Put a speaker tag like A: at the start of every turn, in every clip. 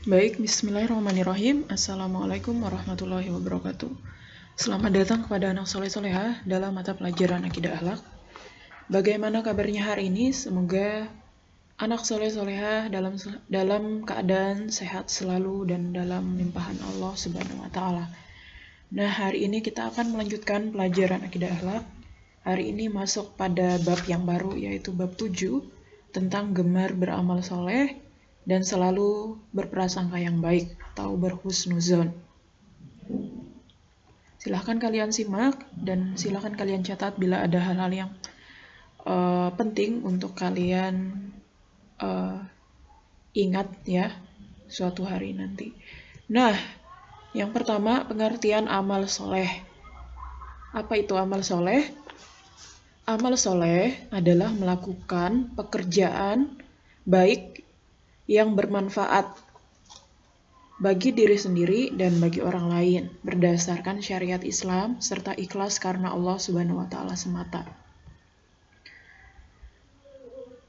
A: Baik, bismillahirrahmanirrahim. Assalamualaikum warahmatullahi wabarakatuh. Selamat datang kepada anak soleh-solehah dalam mata pelajaran Akidah Akhlak. Bagaimana kabarnya hari ini? Semoga anak soleh-solehah dalam keadaan sehat selalu dan dalam limpahan Allah Subhanahu wa taala. Nah, hari ini kita akan melanjutkan pelajaran Akidah Akhlak. Hari ini masuk pada bab yang baru, yaitu bab 7 tentang gemar beramal soleh dan selalu berprasangka yang baik atau berhusnuzon. Silahkan kalian simak dan silahkan kalian catat bila ada hal-hal yang penting untuk kalian ingat ya suatu hari nanti. Nah, yang pertama pengertian amal soleh. Apa itu amal soleh? Amal soleh adalah melakukan pekerjaan baik yang bermanfaat bagi diri sendiri dan bagi orang lain berdasarkan syariat Islam serta ikhlas karena Allah Subhanahu wa taala semata.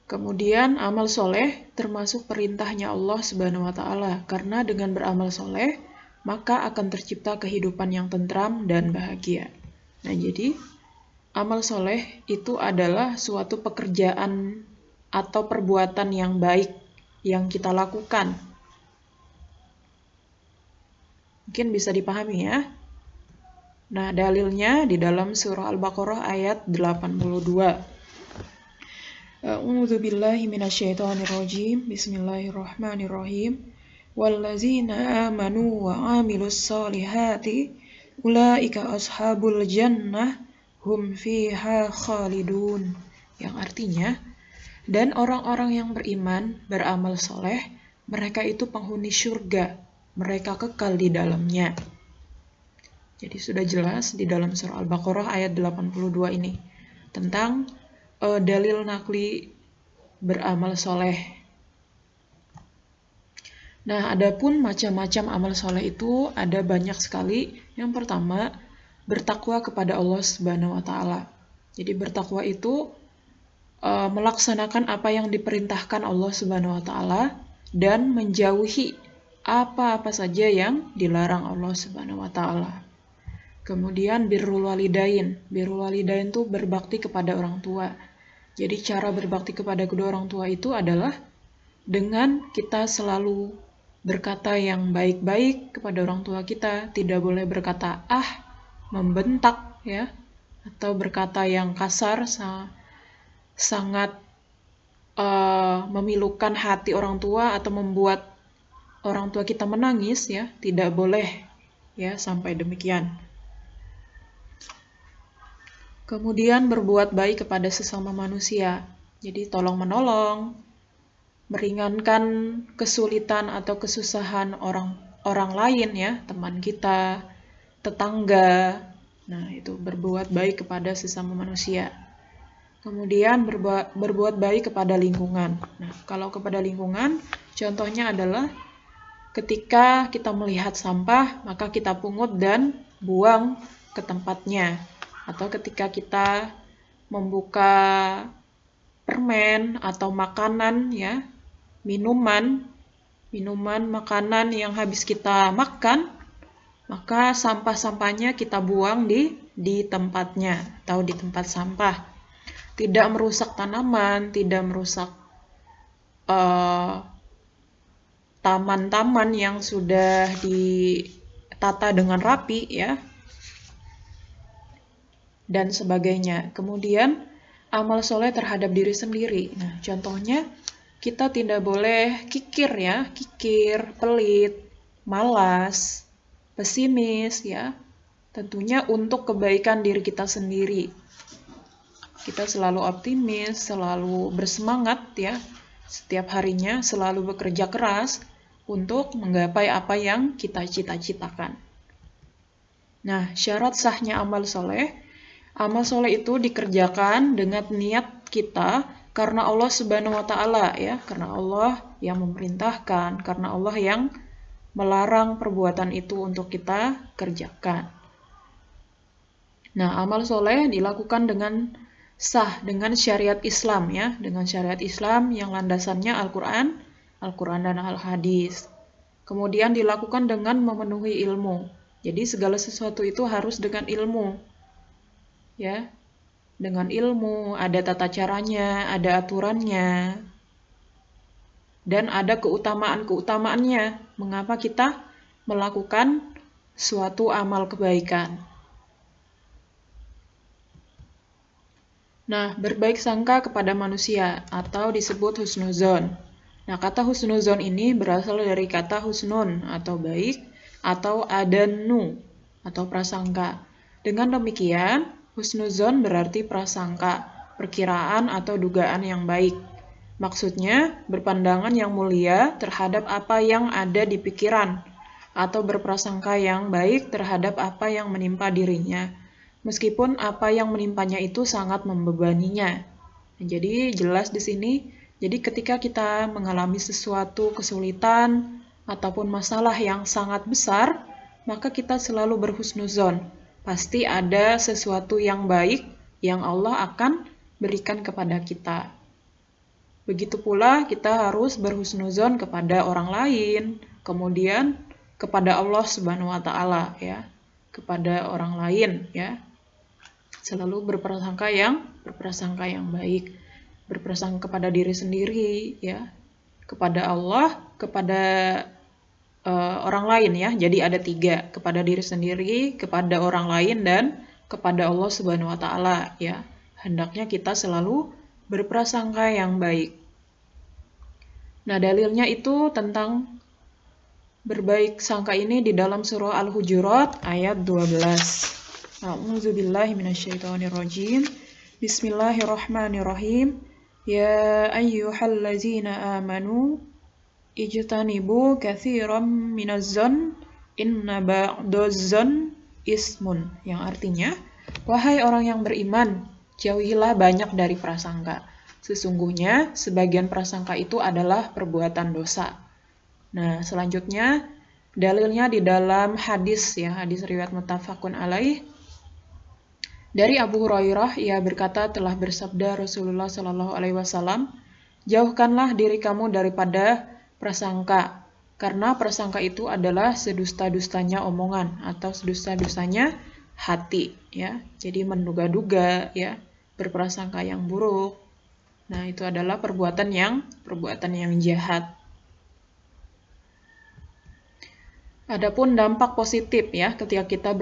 A: Kemudian amal soleh termasuk perintahnya Allah Subhanahu wa taala karena dengan beramal soleh maka akan tercipta kehidupan yang tentram dan bahagia. Nah, jadi amal soleh itu adalah suatu pekerjaan atau perbuatan yang baik yang kita lakukan. Mungkin bisa dipahami ya. Nah, dalilnya di dalam surah Al-Baqarah ayat 82. A'udzu billahi minasyaitonir rajim. Bismillahirrahmanirrahim. Wallazina amanu wa 'amilus solihati ulaika ashabul jannah hum fiha khalidun. Yang artinya, dan orang-orang yang beriman, beramal soleh, mereka itu penghuni syurga, mereka kekal di dalamnya. Jadi sudah jelas di dalam surah Al-Baqarah ayat 82 ini tentang dalil nakli beramal soleh. Nah, adapun macam-macam amal soleh itu ada banyak sekali. Yang pertama, bertakwa kepada Allah Subhanahu wa taala. Jadi bertakwa itu melaksanakan apa yang diperintahkan Allah Subhanahu wa taala dan menjauhi apa-apa saja yang dilarang Allah Subhanahu wa taala. Kemudian birrul walidain. Birrul walidain itu berbakti kepada orang tua. Jadi cara berbakti kepada kedua orang tua itu adalah dengan kita selalu berkata yang baik-baik kepada orang tua kita, tidak boleh berkata membentak ya, atau berkata yang kasar sangat memilukan hati orang tua atau membuat orang tua kita menangis ya, tidak boleh ya sampai demikian. Kemudian berbuat baik kepada sesama manusia. Jadi tolong menolong, meringankan kesulitan atau kesusahan orang lain ya, teman kita, tetangga. Nah, itu berbuat baik kepada sesama manusia. Kemudian berbuat baik kepada lingkungan. Nah, kalau kepada lingkungan, contohnya adalah ketika kita melihat sampah, maka kita pungut dan buang ke tempatnya. Atau ketika kita membuka permen atau makanan ya, minuman, makanan yang habis kita makan, maka sampah-sampahnya kita buang di tempatnya atau di tempat sampah. Tidak merusak tanaman, tidak merusak taman-taman yang sudah ditata dengan rapi ya, dan sebagainya. Kemudian amal soleh terhadap diri sendiri. Nah, contohnya kita tidak boleh kikir ya, pelit, malas, pesimis ya. Tentunya untuk kebaikan diri kita sendiri. Kita selalu optimis, selalu bersemangat ya. Setiap harinya selalu bekerja keras untuk menggapai apa yang kita cita-citakan. Nah, syarat sahnya amal soleh itu dikerjakan dengan niat kita karena Allah Subhanahu wa taala ya, karena Allah yang memerintahkan, karena Allah yang melarang perbuatan itu untuk kita kerjakan. Nah, amal soleh dilakukan dengan sah, dengan syariat Islam ya, dengan syariat Islam yang landasannya Al-Quran dan Al-Hadis. Kemudian dilakukan dengan memenuhi ilmu. Jadi segala sesuatu itu harus dengan ilmu. Ya, dengan ilmu, ada tata caranya, ada aturannya, dan ada keutamaan-keutamaannya. Mengapa kita melakukan suatu amal kebaikan? Nah, berbaik sangka kepada manusia atau disebut husnuzon. Nah, kata husnuzon ini berasal dari kata husnun atau baik atau adanu atau prasangka. Dengan demikian, husnuzon berarti prasangka, perkiraan atau dugaan yang baik. Maksudnya, berpandangan yang mulia terhadap apa yang ada di pikiran atau berprasangka yang baik terhadap apa yang menimpa dirinya. Meskipun apa yang menimpanya itu sangat membebaninya. Nah, jadi jelas di sini, jadi ketika kita mengalami sesuatu kesulitan ataupun masalah yang sangat besar, maka kita selalu berhusnuzon. Pasti ada sesuatu yang baik yang Allah akan berikan kepada kita. Begitu pula kita harus berhusnuzon kepada orang lain, kemudian kepada Allah Subhanahu wa taala ya, kepada orang lain ya. Selalu berprasangka yang baik, berprasangka kepada diri sendiri ya, kepada Allah, kepada orang lain ya. Jadi ada 3, kepada diri sendiri, kepada orang lain, dan kepada Allah Subhanahu wa taala ya. Hendaknya kita selalu berprasangka yang baik. Nah, dalilnya itu tentang berbaik sangka ini di dalam surah Al-Hujurat ayat 12. A'udzubillahi minasyaitonirrajim. Bismillahirrahmanirrahim. Ya ayyuhallazina amanu ijtanibu katsiran minazzan inna ba'dazzan ismun. Yang artinya, wahai orang yang beriman, jauhilah banyak dari prasangka. Sesungguhnya sebagian prasangka itu adalah perbuatan dosa. Nah, selanjutnya dalilnya di dalam hadis ya, hadis riwayat muttafaqun alaih. Dari Abu Hurairah, ia berkata telah bersabda Rasulullah Shallallahu Alaihi Wasallam, jauhkanlah diri kamu daripada prasangka, karena prasangka itu adalah sedusta-dustanya omongan atau sedusta-dustanya hati, ya. Jadi menduga-duga, ya, berprasangka yang buruk. Nah, itu adalah perbuatan yang jahat. Adapun dampak positif ya ketika kita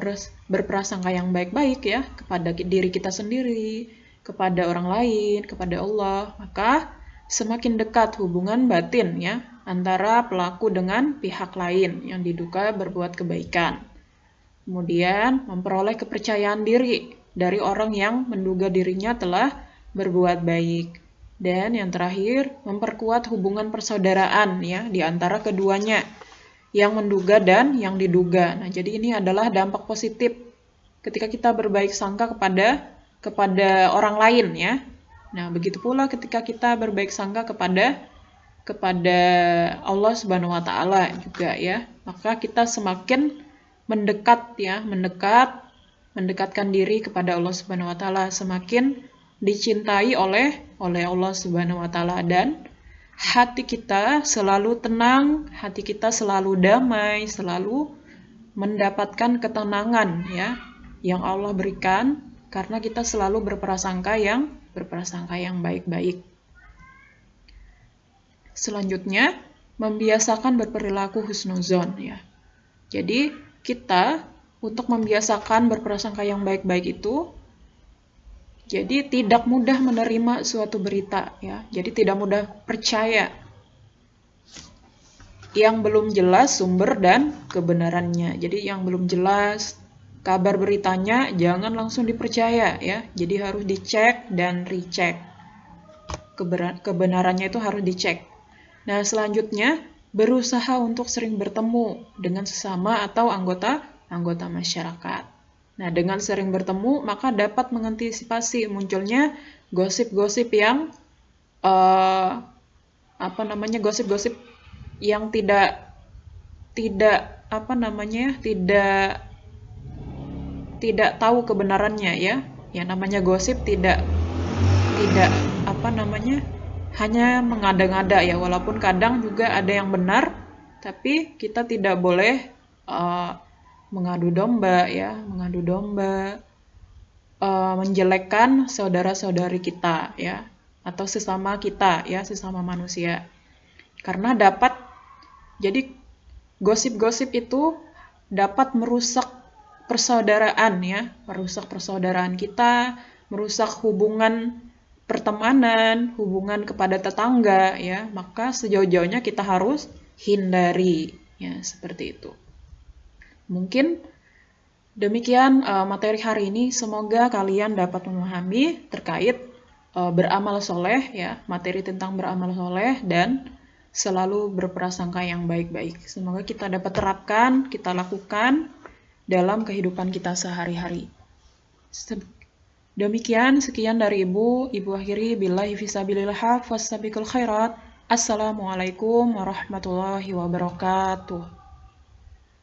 A: berprasangka yang baik-baik ya kepada diri kita sendiri, kepada orang lain, kepada Allah, maka semakin dekat hubungan batin ya antara pelaku dengan pihak lain yang diduga berbuat kebaikan. Kemudian memperoleh kepercayaan diri dari orang yang menduga dirinya telah berbuat baik. Dan yang terakhir, memperkuat hubungan persaudaraan ya di antara keduanya, yang menduga dan yang diduga. Nah, jadi ini adalah dampak positif ketika kita berbaik sangka kepada orang lain ya. Nah, begitu pula ketika kita berbaik sangka kepada Allah Subhanahu wa taala juga ya. Maka kita semakin mendekatkan diri kepada Allah Subhanahu wa taala, semakin dicintai oleh Allah Subhanahu wa taala, dan hati kita selalu tenang, hati kita selalu damai, selalu mendapatkan ketenangan ya yang Allah berikan karena kita selalu berprasangka yang baik-baik. Selanjutnya, membiasakan berperilaku husnuzon ya. Jadi, kita untuk membiasakan berprasangka yang baik-baik itu, jadi tidak mudah menerima suatu berita ya. Jadi tidak mudah percaya yang belum jelas sumber dan kebenarannya. Jadi yang belum jelas kabar beritanya jangan langsung dipercaya ya. Jadi harus dicek dan recheck. Kebenarannya itu harus dicek. Nah, selanjutnya berusaha untuk sering bertemu dengan sesama atau anggota masyarakat. Nah, dengan sering bertemu, maka dapat mengantisipasi munculnya gosip-gosip yang gosip-gosip yang tidak tahu kebenarannya ya. Yang namanya gosip tidak hanya mengada-ngada ya, walaupun kadang juga ada yang benar, Tapi kita tidak boleh mengadu domba ya, mengadu domba, menjelekkan saudara-saudari kita ya, atau sesama kita ya, sesama manusia. Karena jadi gosip-gosip itu dapat merusak persaudaraan ya, merusak persaudaraan kita, merusak hubungan pertemanan, hubungan kepada tetangga ya, maka sejauh-jauhnya kita harus hindari ya, seperti itu. Mungkin demikian materi hari ini, semoga kalian dapat memahami terkait beramal soleh ya, materi tentang beramal soleh dan selalu berprasangka yang baik-baik. Semoga kita dapat terapkan, kita lakukan dalam kehidupan kita sehari-hari. Demikian, sekian dari Ibu. Ibu akhiri billahi fisabilillah, fassabiqul khairat. Assalamualaikum warahmatullahi wabarakatuh.